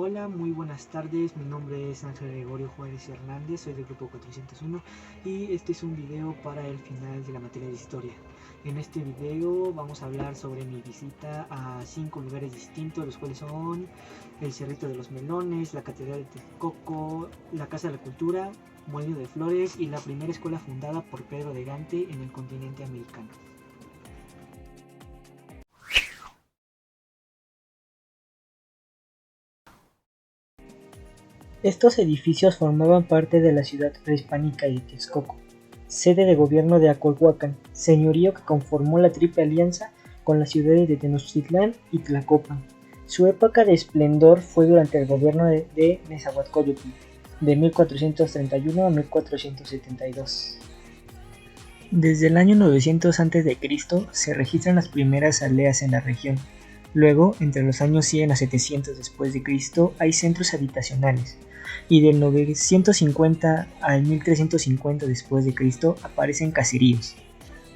Hola, muy buenas tardes, mi nombre es Ángel Gregorio Juárez Hernández, soy del grupo 401 y este es un video para el final de la materia de historia. En este video vamos a hablar sobre mi visita a 5 lugares distintos, los cuales son el Cerrito de los Melones, la Catedral de Texcoco, la Casa de la Cultura, Molino de Flores y la primera escuela fundada por Pedro de Gante en el continente americano. Estos edificios formaban parte de la ciudad prehispánica de Texcoco, sede de gobierno de Acolhuacan, señorío que conformó la Triple Alianza con las ciudades de Tenochtitlán y Tlacopan. Su época de esplendor fue durante el gobierno de Nezahualcóyotl, de 1431 a 1472. Desde el año 900 a.C. se registran las primeras aldeas en la región. Luego, entre los años 100 a 700 después de Cristo, hay centros habitacionales, y del 950 al 1350 después de Cristo aparecen caseríos.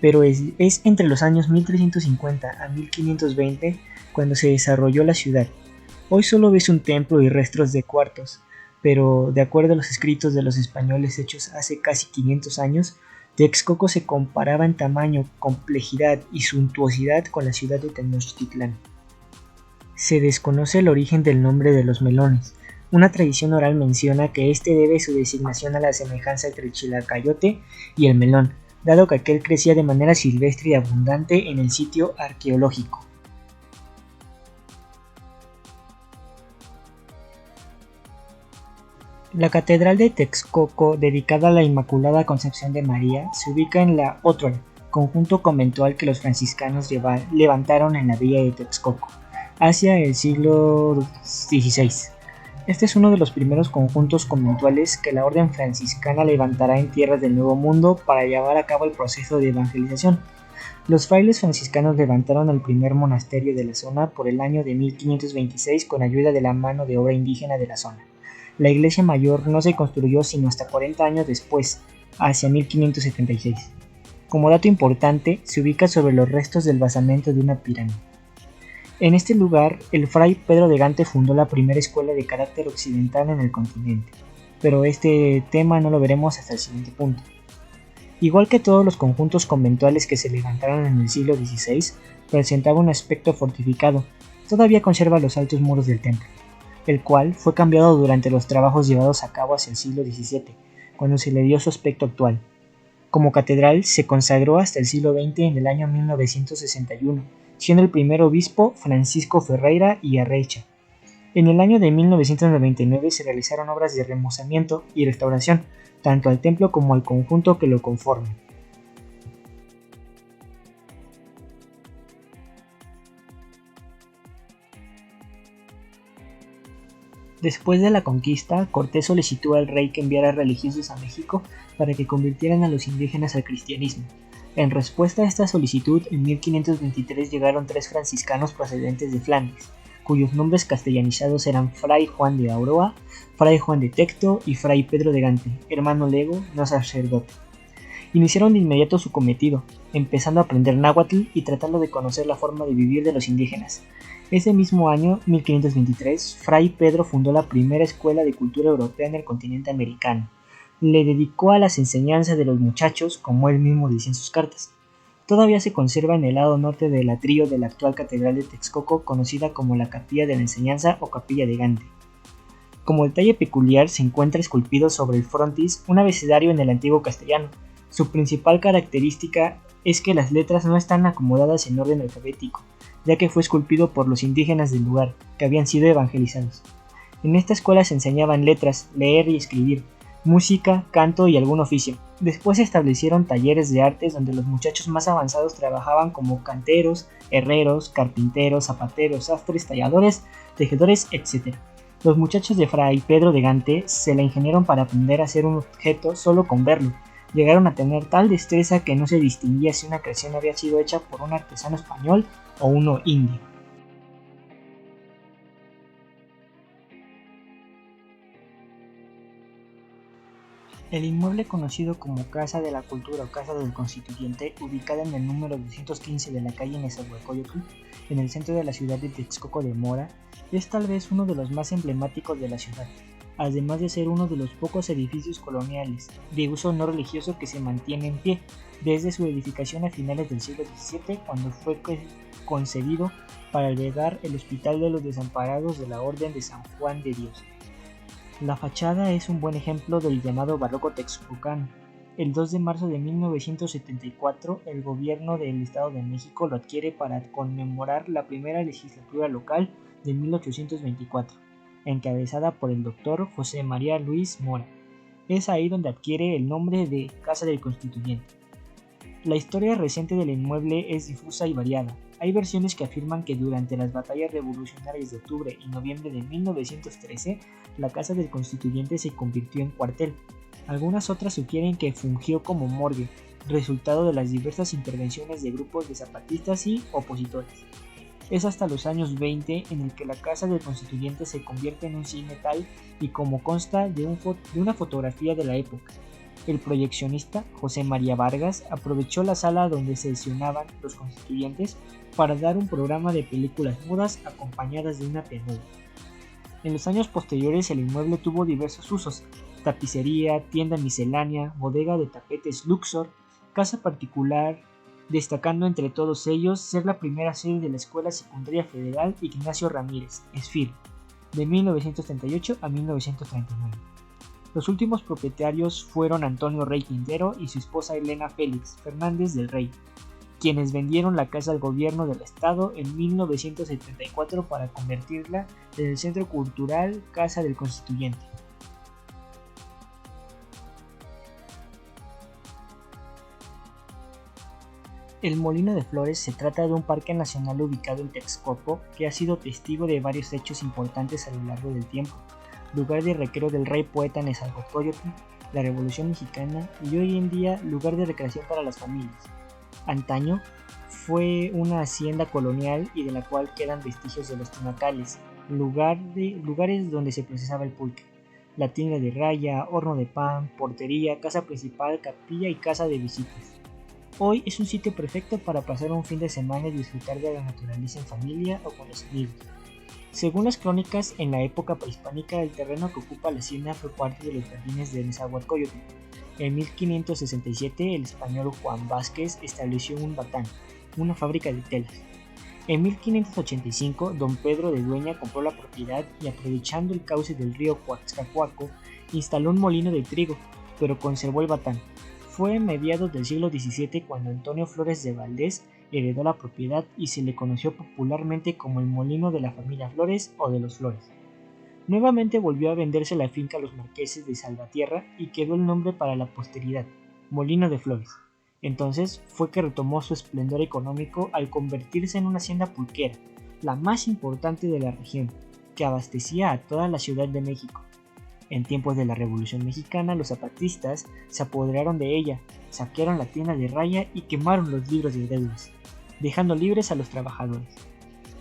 Pero es entre los años 1350 a 1520 cuando se desarrolló la ciudad. Hoy solo ves un templo y restos de cuartos, pero de acuerdo a los escritos de los españoles hechos hace casi 500 años, Texcoco se comparaba en tamaño, complejidad y suntuosidad con la ciudad de Tenochtitlán. Se desconoce el origen del nombre de los melones. Una tradición oral menciona que este debe su designación a la semejanza entre el chilacayote y el melón, dado que aquel crecía de manera silvestre y abundante en el sitio arqueológico. La Catedral de Texcoco, dedicada a la Inmaculada Concepción de María, se ubica en la Ótrola, conjunto conventual que los franciscanos levantaron en la villa de Texcoco, hacia el siglo XVI. Este es uno de los primeros conjuntos conventuales que la orden franciscana levantará en tierras del Nuevo Mundo para llevar a cabo el proceso de evangelización. Los frailes franciscanos levantaron el primer monasterio de la zona por el año de 1526 con ayuda de la mano de obra indígena de la zona. La iglesia mayor no se construyó sino hasta 40 años después, hacia 1576. Como dato importante, se ubica sobre los restos del basamento de una pirámide. En este lugar, el fray Pedro de Gante fundó la primera escuela de carácter occidental en el continente, pero este tema no lo veremos hasta el siguiente punto. Igual que todos los conjuntos conventuales que se levantaron en el siglo XVI, presentaba un aspecto fortificado, todavía conserva los altos muros del templo, el cual fue cambiado durante los trabajos llevados a cabo hacia el siglo XVII, cuando se le dio su aspecto actual. Como catedral se consagró hasta el siglo XX en el año 1961, siendo el primer obispo Francisco Ferreira y Arreicha. En el año de 1999 se realizaron obras de remozamiento y restauración, tanto al templo como al conjunto que lo conforman. Después de la conquista, Cortés solicitó al rey que enviara religiosos a México para que convirtieran a los indígenas al cristianismo. En respuesta a esta solicitud, en 1523 llegaron 3 franciscanos procedentes de Flandes, cuyos nombres castellanizados eran Fray Juan de Auroa, Fray Juan de Tecto y Fray Pedro de Gante, hermano lego, no sacerdote. Iniciaron de inmediato su cometido, empezando a aprender náhuatl y tratando de conocer la forma de vivir de los indígenas. Ese mismo año, 1523, Fray Pedro fundó la primera escuela de cultura europea en el continente americano. Le dedicó a las enseñanzas de los muchachos, como él mismo dice en sus cartas. Todavía se conserva en el lado norte del atrio de la actual Catedral de Texcoco, conocida como la Capilla de la Enseñanza o Capilla de Gante. Como detalle peculiar se encuentra esculpido sobre el frontis un abecedario en el antiguo castellano. Su principal característica es que las letras no están acomodadas en orden alfabético, ya que fue esculpido por los indígenas del lugar, que habían sido evangelizados. En esta escuela se enseñaban letras, leer y escribir, música, canto y algún oficio. Después se establecieron talleres de artes donde los muchachos más avanzados trabajaban como canteros, herreros, carpinteros, zapateros, sastres, talladores, tejedores, etc. Los muchachos de Fray Pedro de Gante se la ingeniaron para aprender a hacer un objeto solo con verlo. Llegaron a tener tal destreza que no se distinguía si una creación había sido hecha por un artesano español o uno indio. El inmueble conocido como Casa de la Cultura o Casa del Constituyente, ubicada en el número 215 de la calle Nezahualcóyotl, en el centro de la ciudad de Texcoco de Mora, es tal vez uno de los más emblemáticos de la ciudad, además de ser uno de los pocos edificios coloniales de uso no religioso que se mantiene en pie, desde su edificación a finales del siglo XVII, cuando fue concebido para albergar el Hospital de los Desamparados de la Orden de San Juan de Dios. La fachada es un buen ejemplo del llamado barroco texcocano. El 2 de marzo de 1974, el gobierno del Estado de México lo adquiere para conmemorar la primera legislatura local de 1824, encabezada por el doctor José María Luis Mora. Es ahí donde adquiere el nombre de Casa del Constituyente. La historia reciente del inmueble es difusa y variada. Hay versiones que afirman que durante las batallas revolucionarias de octubre y noviembre de 1913, la Casa del Constituyente se convirtió en cuartel. Algunas otras sugieren que fungió como morgue, resultado de las diversas intervenciones de grupos de zapatistas y opositores. Es hasta los años 20 en el que la Casa del Constituyente se convierte en un cine tal y como consta de una fotografía de la época. El proyeccionista José María Vargas aprovechó la sala donde sesionaban los constituyentes para dar un programa de películas mudas acompañadas de una penúa. En los años posteriores el inmueble tuvo diversos usos: tapicería, tienda miscelánea, bodega de tapetes Luxor, casa particular, destacando entre todos ellos ser la primera sede de la Escuela Secundaria Federal Ignacio Ramírez, ESFIR, de 1938 a 1939. Los últimos propietarios fueron Antonio Rey Quintero y su esposa Elena Félix Fernández del Rey, quienes vendieron la casa al gobierno del estado en 1974 para convertirla en el Centro Cultural Casa del Constituyente. El Molino de Flores se trata de un parque nacional ubicado en Texcoco que ha sido testigo de varios hechos importantes a lo largo del tiempo: lugar de recreo del rey poeta Nezahualcóyotl, la Revolución Mexicana y hoy en día lugar de recreación para las familias. Antaño fue una hacienda colonial y de la cual quedan vestigios de los tinacales, lugares donde se procesaba el pulque, la tienda de raya, horno de pan, portería, casa principal, capilla y casa de visitas. Hoy es un sitio perfecto para pasar un fin de semana y disfrutar de la naturaleza en familia o con los amigos. Según las crónicas, en la época prehispánica el terreno que ocupa la hacienda fue parte de los jardines de Nezahualcóyotl. En 1567 el español Juan Vázquez estableció un batán, una fábrica de telas. En 1585 don Pedro de Dueña compró la propiedad y, aprovechando el cauce del río Coaxcacuaco, instaló un molino de trigo, pero conservó el batán. Fue en mediados del siglo XVII cuando Antonio Flores de Valdés heredó la propiedad y se le conoció popularmente como el molino de la familia Flores o de los Flores. Nuevamente volvió a venderse la finca a los marqueses de Salvatierra y quedó el nombre para la posteridad, Molino de Flores. Entonces fue que retomó su esplendor económico al convertirse en una hacienda pulquera, la más importante de la región, que abastecía a toda la Ciudad de México. En tiempos de la Revolución Mexicana, los zapatistas se apoderaron de ella, saquearon la tienda de raya y quemaron los libros de deudas, dejando libres a los trabajadores.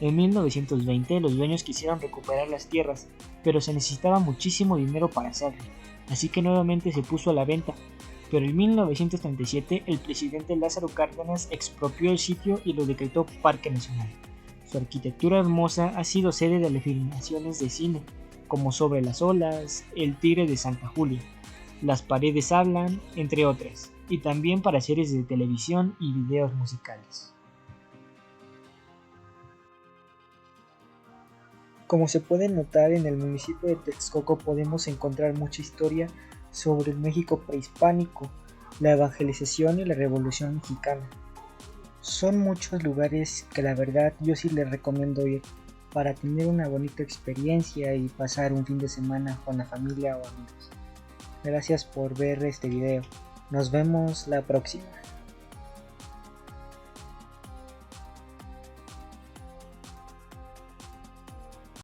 En 1920 los dueños quisieron recuperar las tierras, pero se necesitaba muchísimo dinero para hacerlo, así que nuevamente se puso a la venta. Pero en 1937 el presidente Lázaro Cárdenas expropió el sitio y lo decretó Parque Nacional. Su arquitectura hermosa ha sido sede de filmaciones de cine, como Sobre las olas, El tigre de Santa Julia, Las paredes hablan, entre otras, y también para series de televisión y videos musicales. Como se puede notar, en el municipio de Texcoco podemos encontrar mucha historia sobre el México prehispánico, la evangelización y la Revolución Mexicana. Son muchos lugares que la verdad yo sí les recomiendo ir para tener una bonita experiencia y pasar un fin de semana con la familia o amigos. Gracias por ver este video. Nos vemos la próxima.